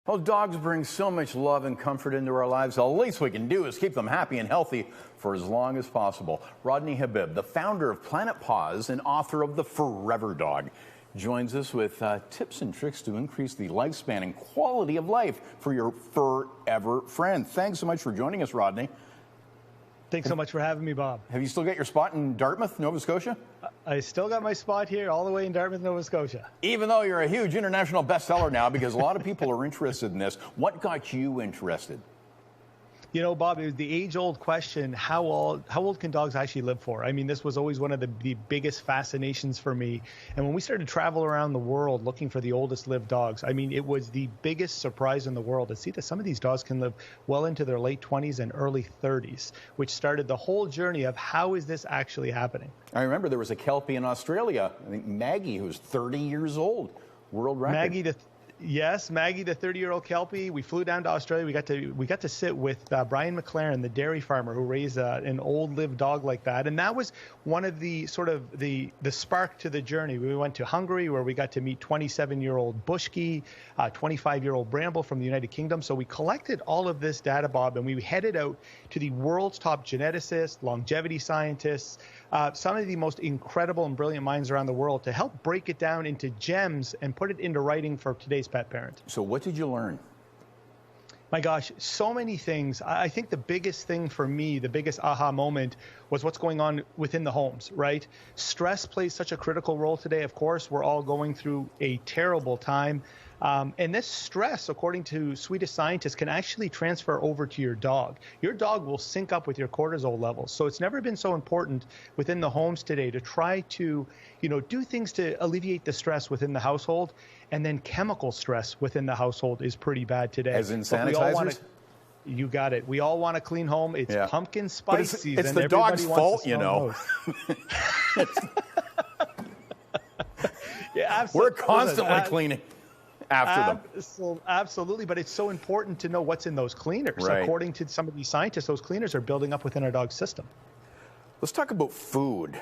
Well, dogs bring so much love and comfort into our lives. The least we can do is keep them happy and healthy for as long as possible. Rodney Habib, the founder of Planet Paws and author of The Forever Dog, joins us with tips and tricks to increase the lifespan and quality of life for your forever friend. Thanks so much for joining us, Rodney. Thanks so much for having me, Bob. Have you still got your spot in Dartmouth, Nova Scotia? I still got my spot here all the way in Dartmouth, Nova Scotia. Even though you're a huge international bestseller now, because a lot of people are interested in this, what got you interested? You know, Bob, it was the age-old question, how old can dogs actually live for? I mean, this was always one of the biggest fascinations for me. And when we started to travel around the world looking for the oldest lived dogs, I mean, it was the biggest surprise in the world to see that some of these dogs can live well into their late 20s and early 30s, which started the whole journey of how is this actually happening? I remember there was a Kelpie in Australia, I think Maggie, who was 30 years old, world record. Yes, Maggie, the 30-year-old Kelpie. We flew down to Australia. We got to sit with Brian McLaren, the dairy farmer who raised an old-lived dog like that. And that was one of the sort of the spark to the journey. We went to Hungary, where we got to meet 27-year-old Bushki, 25-year-old Bramble from the United Kingdom. So we collected all of this data, Bob, and we headed out to the world's top geneticists, longevity scientists, some of the most incredible and brilliant minds around the world to help break it down into gems and put it into writing for today's pet parent. So what did you learn? My gosh, so many things. I think the biggest thing for me, the biggest aha moment was what's going on within the homes, right? Stress plays such a critical role today. Of course, we're all going through a terrible time. And this stress, according to Swedish scientists, can actually transfer over to your dog. Your dog will sync up with your cortisol levels. So it's never been so important within the homes today to try to, do things to alleviate the stress within the household. And then chemical stress within the household is pretty bad today. As in sanitizers? You got it. We all want to clean home. It's pumpkin spice season. It's the dog's fault, Yeah, absolutely. We're constantly cleaning after them. Absolutely, but it's so important to know what's in those cleaners. Right. According to some of these scientists, those cleaners are building up within our dog's system. Let's talk about food.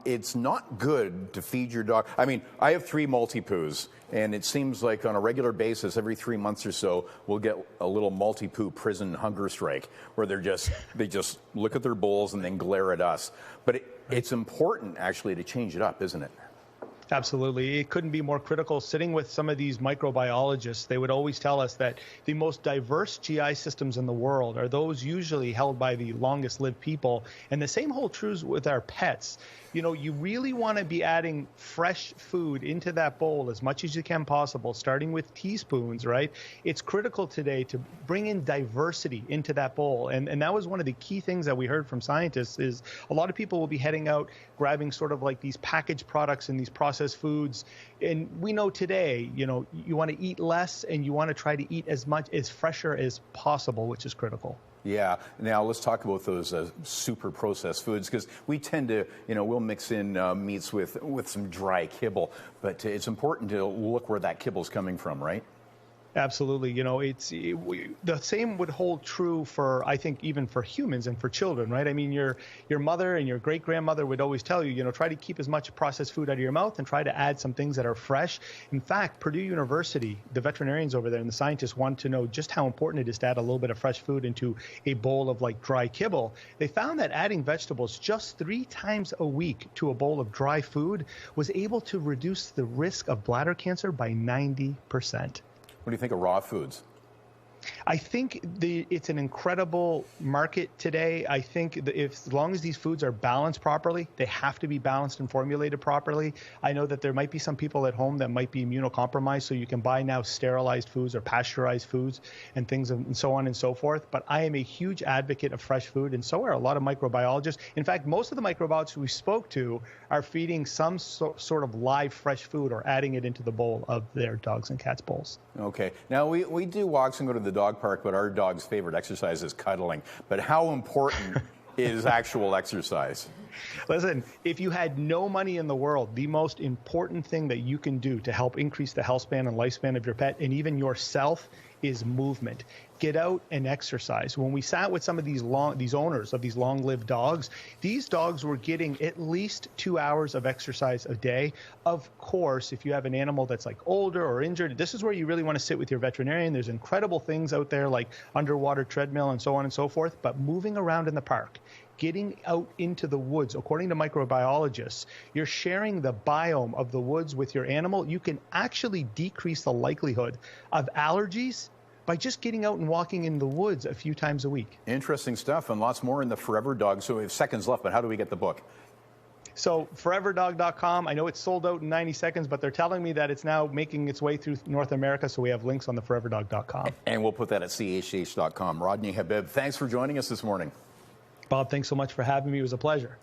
It's not good to feed your dog. I mean, I have 3 Maltipoos, and it seems like on a regular basis, every 3 months or so, we'll get a little Maltipoo prison hunger strike where they just look at their bowls and then glare at us. But it's important, actually, to change it up, isn't it? Absolutely. It couldn't be more critical. Sitting with some of these microbiologists, they would always tell us that the most diverse GI systems in the world are those usually held by the longest lived people. And the same holds true with our pets. You really want to be adding fresh food into that bowl as much as you can possible, starting with teaspoons, right? It's critical today to bring in diversity into that bowl. And that was one of the key things that we heard from scientists is a lot of people will be heading out, grabbing sort of like these packaged products and these processed foods. And we know today, you want to eat less and you want to try to eat as much as fresher as possible, which is critical. Yeah. Now let's talk about those super processed foods, because we tend to, we'll mix in meats with some dry kibble, but it's important to look where that kibble's coming from, right? Absolutely. The same would hold true for, I think, even for humans and for children, right? I mean, your mother and your great-grandmother would always tell you, try to keep as much processed food out of your mouth and try to add some things that are fresh. In fact, Purdue University, the veterinarians over there and the scientists want to know just how important it is to add a little bit of fresh food into a bowl of like dry kibble. They found that adding vegetables just 3 times a week to a bowl of dry food was able to reduce the risk of bladder cancer by 90%. What do you think of raw foods? I think it's an incredible market today. I think that as long as these foods are balanced properly, they have to be balanced and formulated properly. I know that there might be some people at home that might be immunocompromised, so you can buy now sterilized foods or pasteurized foods and things and so on and so forth. But I am a huge advocate of fresh food, and so are a lot of microbiologists. In fact, most of the microbiologists we spoke to are feeding some sort of live fresh food or adding it into the bowl of their dogs and cats' bowls. Okay. Now, we do walks and go to the dog park, but our dog's favorite exercise is cuddling. But how important is actual exercise? Listen, if you had no money in the world, the most important thing that you can do to help increase the health span and lifespan of your pet and even yourself is movement. Get out and exercise. When we sat with some of these owners of these long-lived dogs, these dogs were getting at least 2 hours of exercise a day. Of course, if you have an animal that's like older or injured, this is where you really want to sit with your veterinarian. There's incredible things out there like underwater treadmill and so on and so forth, but moving around in the park, getting out into the woods, according to microbiologists, you're sharing the biome of the woods with your animal. You can actually decrease the likelihood of allergies by just getting out and walking in the woods a few times a week. Interesting stuff, and lots more in the Forever Dog. So we have seconds left, but how do we get the book? So foreverdog.com, I know it's sold out in 90 seconds, but they're telling me that it's now making its way through North America, so we have links on the foreverdog.com. And we'll put that at chh.com. Rodney Habib, thanks for joining us this morning. Bob, thanks so much for having me. It was a pleasure.